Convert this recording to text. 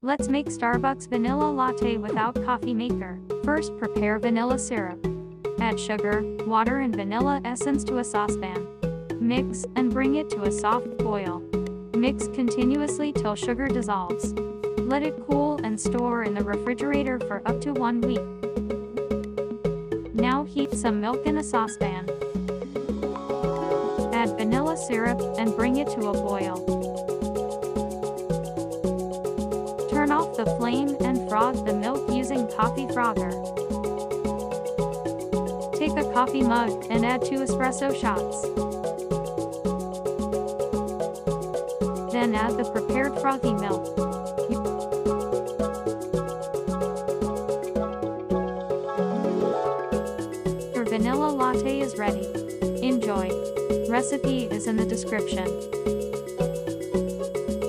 Let's make Starbucks vanilla latte without coffee maker. First, prepare vanilla syrup. Add sugar, water and vanilla essence to a saucepan. Mix and bring it to a soft boil. Mix continuously till sugar dissolves. Let it cool and store in the refrigerator for up to 1 week. Now heat some milk in a saucepan. Add vanilla syrup and bring it to a boil. Turn off the flame and froth the milk using coffee frother. Take a coffee mug and add 2 espresso shots. Then add the prepared frothy milk. Your vanilla latte is ready. Enjoy. Recipe is in the description.